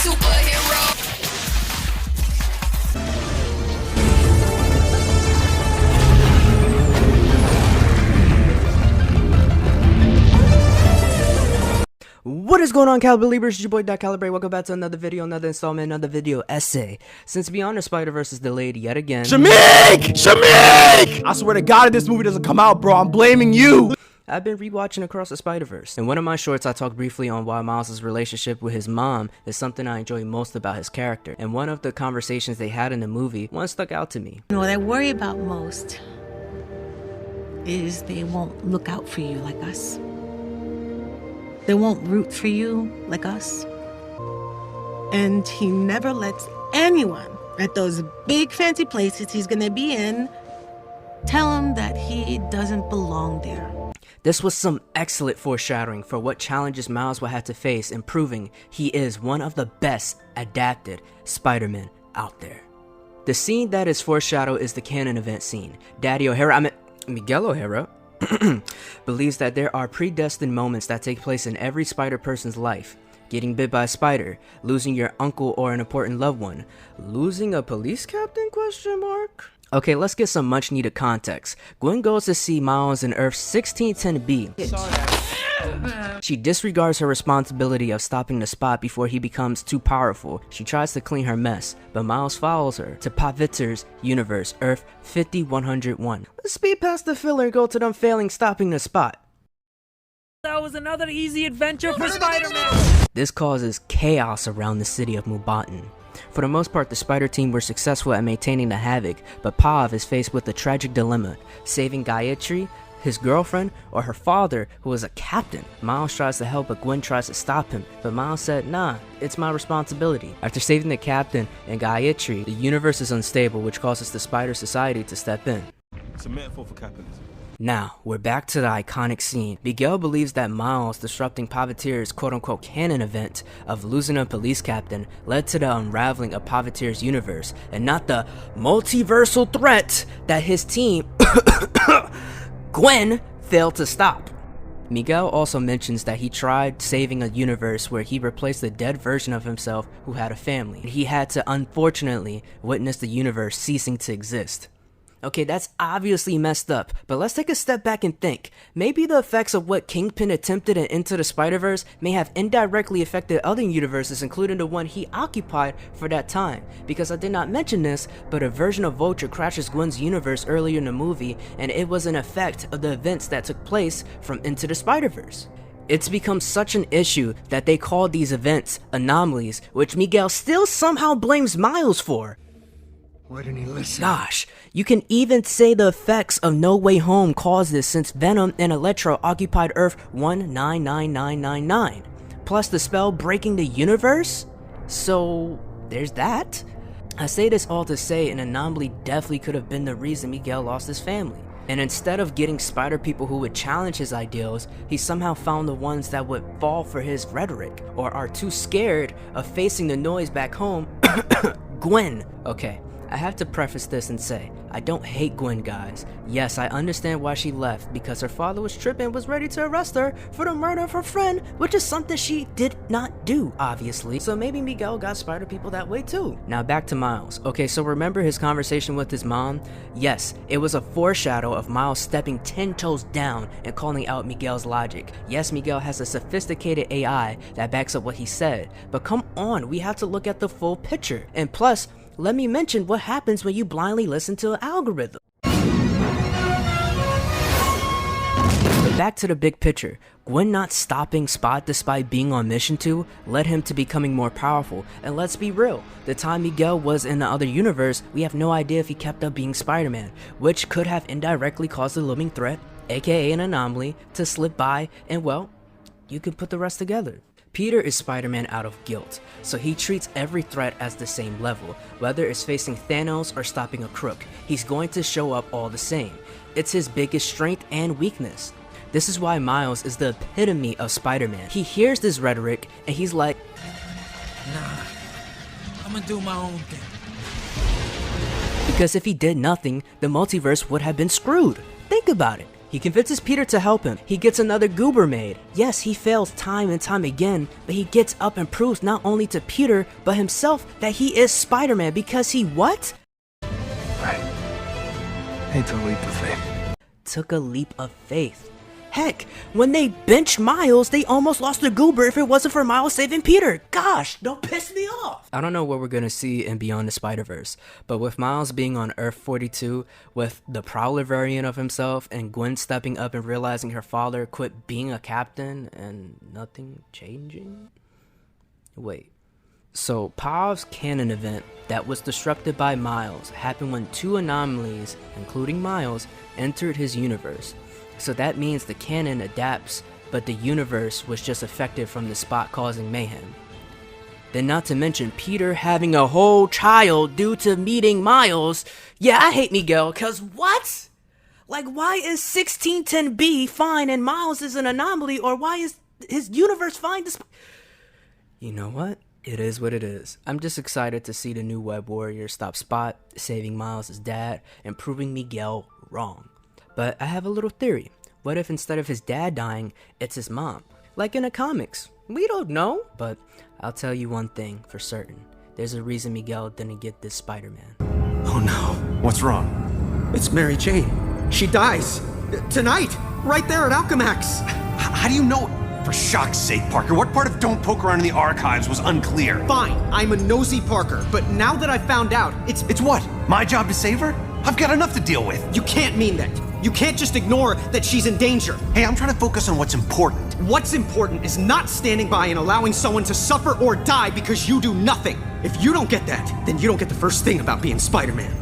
superhero. What is going on, Calibelievers? It's your boy Calibre. Welcome back to another video, another installment, another video essay. Since Beyond the Spider-Verse is delayed yet again, Shamik! I swear to God, if this movie doesn't come out, bro, I'm blaming you. I've been rewatching Across the SpiderVerse. In one of my shorts, I talked briefly on why Miles' relationship with his mom is something I enjoy most about his character. And one of the conversations they had in the movie, one stuck out to me. What I worry about most is they won't look out for you like us. They won't root for you like us. And he never lets anyone at those big fancy places he's gonna be in tell him that he doesn't belong there. This was some excellent foreshadowing for what challenges Miles will have to face in proving he is one of the best adapted Spider-Man out there. The scene that is foreshadowed is the Canon event scene. Miguel O'Hara believes that there are predestined moments that take place in every spider person's life. Getting bit by a spider, losing your uncle or an important loved one, losing a police captain ? Okay, let's get some much needed context. Gwen goes to see Miles in Earth 1610B. She disregards her responsibility of stopping the spot before he becomes too powerful. She tries to clean her mess, but Miles follows her to Pavitter's universe, Earth 5101. Let's speed past the filler and go to them failing stopping the spot. That was another easy adventure for Spider-Man! This causes chaos around the city of Mubatan. For the most part, the Spider Team were successful at maintaining the havoc, but Pav is faced with a tragic dilemma: saving Gayatri, his girlfriend, or her father, who is a captain. Miles tries to help, but Gwen tries to stop him, but Miles said, nah, it's my responsibility. After saving the captain and Gayatri, the universe is unstable, which causes the Spider Society to step in. It's a metaphor for capitalism. Now, we're back to the iconic scene. Miguel believes that Miles disrupting Pavitter's quote-unquote canon event of losing a police captain led to the unraveling of Pavitter's universe, and not the multiversal threat that his team, Gwen, failed to stop. Miguel also mentions that he tried saving a universe where he replaced a dead version of himself who had a family. He had to unfortunately witness the universe ceasing to exist. Okay, that's obviously messed up, but let's take a step back and think. Maybe the effects of what Kingpin attempted in Into the Spider-Verse may have indirectly affected other universes, including the one he occupied for that time. Because I did not mention this, but a version of Vulture crashes Gwen's universe earlier in the movie, and it was an effect of the events that took place from Into the Spider-Verse. It's become such an issue that they call these events anomalies, which Miguel still somehow blames Miles for. Why didn't he listen? Gosh, you can even say the effects of No Way Home caused this, since Venom and Electro occupied Earth 199999. Plus the spell breaking the universe? So, there's that. I say this all to say an anomaly definitely could have been the reason Miguel lost his family. And instead of getting spider people who would challenge his ideals, he somehow found the ones that would fall for his rhetoric, or are too scared of facing the noise back home. Gwen. Okay. I have to preface this and say, I don't hate Gwen, guys. Yes, I understand why she left, because her father was tripping and was ready to arrest her for the murder of her friend, which is something she did not do, obviously. So maybe Miguel got spider people that way too. Now back to Miles. Okay, so remember his conversation with his mom? Yes, it was a foreshadow of Miles stepping 10 toes down and calling out Miguel's logic. Yes, Miguel has a sophisticated AI that backs up what he said, but come on, we have to look at the full picture. And plus, let me mention what happens when you blindly listen to an algorithm. Back to the big picture. Gwen not stopping Spot despite being on mission to led him to becoming more powerful, and let's be real, the time Miguel was in the other universe, we have no idea if he kept up being Spider-Man, which could have indirectly caused the looming threat, aka an anomaly, to slip by, and well, you can put the rest together. Peter is Spider-Man out of guilt, so he treats every threat as the same level. Whether it's facing Thanos or stopping a crook, he's going to show up all the same. It's his biggest strength and weakness. This is why Miles is the epitome of Spider-Man. He hears this rhetoric and he's like, Nah, I'm gonna do my own thing. Because if he did nothing, the multiverse would have been screwed. Think about it. He convinces Peter to help him. He gets another goober made. Yes, he fails time and time again, but he gets up and proves not only to Peter, but himself that he is Spider-Man because he what? Right. He took a leap of faith. Took a leap of faith. Heck, when they benched Miles, they almost lost the goober if it wasn't for Miles saving Peter. Gosh, don't piss me off. I don't know what we're gonna see in Beyond the Spider-Verse, but with Miles being on Earth 42, with the Prowler variant of himself, and Gwen stepping up and realizing her father quit being a captain and nothing changing? Wait. So, Pav's Canon event that was disrupted by Miles happened when two anomalies, including Miles, entered his universe. So that means the canon adapts, but the universe was just affected from the spot causing mayhem. Then not to mention Peter having a whole child due to meeting Miles. Yeah, I hate Miguel, cause what? Like, why is 1610B fine and Miles is an anomaly, or why is his universe fine despite... You know what? It is what it is. I'm just excited to see the new Web Warrior stop Spot, saving Miles' dad, and proving Miguel wrong. But I have a little theory. What if instead of his dad dying, it's his mom? Like in the comics. We don't know. But I'll tell you one thing for certain. There's a reason Miguel didn't get this Spider-Man. Oh no. What's wrong? It's Mary Jane. She dies. Tonight. Right there at Alchemax. How do you know? For shock's sake, Parker, what part of don't poke around in the archives was unclear? Fine. I'm a nosy Parker. But now that I found out, it's what? My job to save her? I've got enough to deal with. You can't mean that. You can't just ignore that she's in danger. Hey, I'm trying to focus on what's important. What's important is not standing by and allowing someone to suffer or die because you do nothing. If you don't get that, then you don't get the first thing about being Spider-Man.